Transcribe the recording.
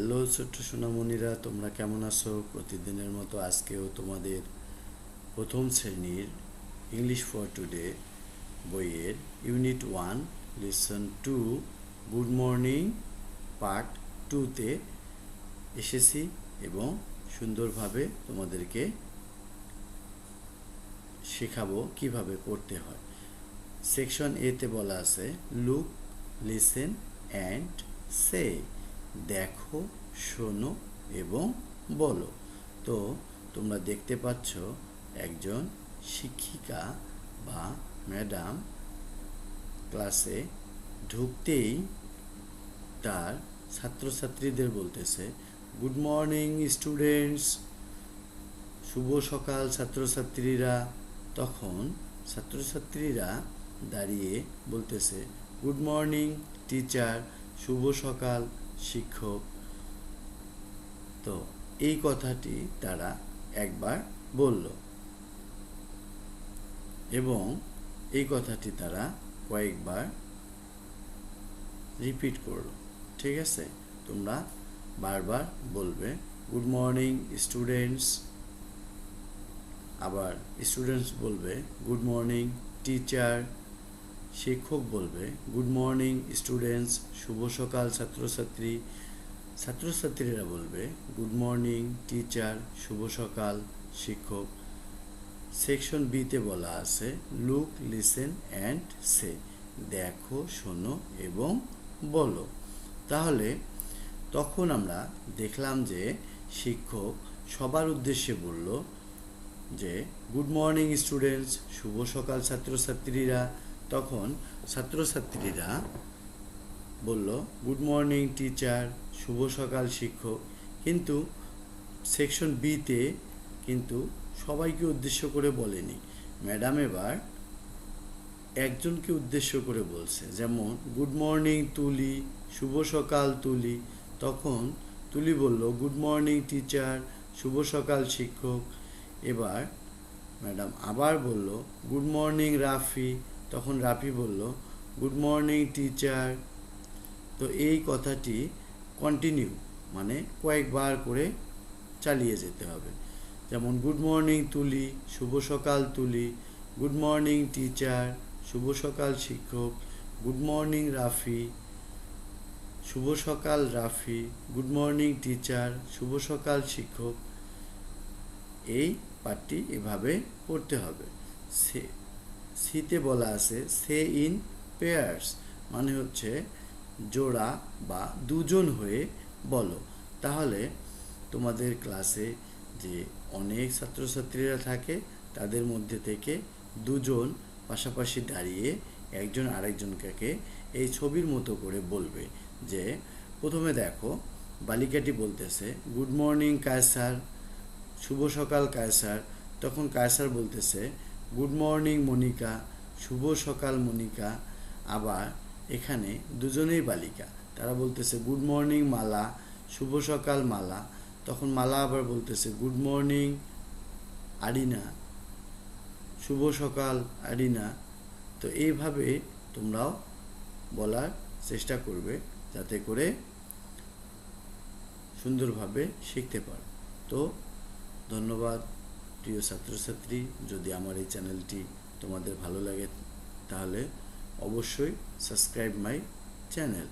Hello ছোট্ট সোনামণিরা, তোমরা কেমন আছো? প্রতিদিনের মতো আজকেও তোমাদের প্রথম শ্রেণীর ইংলিশ ফর টুডে বইয়ের unit 1 lesson 2 good morning part 2তে এসেছি এবং সুন্দরভাবে তোমাদেরকে শেখাবো কিভাবে পড়তে হয়। সেকশন এতে বলা আছে লুক, লিসেন অ্যান্ড সে, দেখো, শোনো এবং বলো। তো তোমরা দেখতে পাচ্ছ একজন শিক্ষিকা বা ম্যাডাম ক্লাসে ঢুকতেই তার ছাত্রছাত্রীদের বলতেছে গুড মর্নিং স্টুডেন্টস, শুভ সকাল ছাত্রছাত্রীরা। তখন ছাত্রছাত্রীরা দাঁড়িয়ে বলতেছে গুড মর্নিং টিচার, শুভ সকাল শিক্ষক। তো এই কথাটি তারা একবার বলল এবং এই কথাটি তারা কয়েকবার রিপিট করলো। ঠিক আছে, তোমরা বারবার বলবে গুড মর্নিং স্টুডেন্টস, আবার স্টুডেন্টস বলবে গুড মর্নিং টিচার, শিক্ষক বলবে গুড মর্নিং স্টুডেন্টস, শুভ সকাল ছাত্রছাত্রী, ছাত্রছাত্রীরা বলবে গুড মর্নিং টিচার, শুভ সকাল শিক্ষক। সেকশন বিতে বলা আছে লুক, লিসেন অ্যান্ড সে, দেখো, শোনো এবং বলো। তাহলে তখন আমরা দেখলাম যে শিক্ষক সবার উদ্দেশ্যে বলল যে গুড মর্নিং স্টুডেন্টস, শুভ সকাল ছাত্রছাত্রীরা। তখন ছাত্রছাত্রীরা বলল গুড মর্নিং টিচার, শুভ সকাল শিক্ষক। কিন্তু সেকশন বিতে কিন্তু সবাইকে উদ্দেশ্য করে বলেনি, ম্যাডাম এবার একজনকে উদ্দেশ্য করে বলছে। যেমন গুড মর্নিং তুলি, শুভ সকাল তুলি। তখন তুলি বলল গুড মর্নিং টিচার, শুভ সকাল শিক্ষক। এবার ম্যাডাম আবার বলল গুড মর্নিং রাফি। তখন রাফি বলল গুড মর্নিং টিচার। তো এই কথাটি কন্টিনিউ, মানে কয়েকবার করে চালিয়ে যেতে হবে। যেমন গুড মর্নিং তুলি, শুভ সকাল তুলি, গুড মর্নিং টিচার, শুভ সকাল শিক্ষক, গুড মর্নিং রাফি, শুভ সকাল রাফি, গুড মর্নিং টিচার, শুভ সকাল শিক্ষক। এই পাঠটি এভাবে পড়তে হবে। সিতে বলা আছে সে ইন পেয়ার্স, মানে হচ্ছে জোড়া বা দুজন হয়ে বলো। তাহলে তোমাদের ক্লাসে যে অনেক ছাত্রছাত্রীরা থাকে তাদের মধ্যে থেকে দুজন পাশাপাশি দাঁড়িয়ে একজন আরেকজনকে এই ছবির মতো করে বলবে। যে প্রথমে দেখো বালিকাটি বলতেছে গুড মর্নিং কায়সার, শুভ সকাল কায়সার। তখন কায়সার বলতেছে গুড মর্নিং মনিকা, শুভ সকাল মনিকা। আবার এখানে দুজনেই বালিকা, তারা বলতেছে গুড মর্নিং মালা, শুভ সকাল মালা। তখন মালা আবার বলতেছে গুড মর্নিং আরিনা, শুভ সকাল আরিনা। তো এইভাবে তোমরাও বলার চেষ্টা করবে যাতে করে সুন্দরভাবে শিখতে পারো। তো ধন্যবাদ প্রিয় ছাত্রছাত্রী। যদি আমার এই চ্যানেলটি তোমাদের ভালো লাগে তাহলে অবশ্যই সাবস্ক্রাইব মাই চ্যানেল।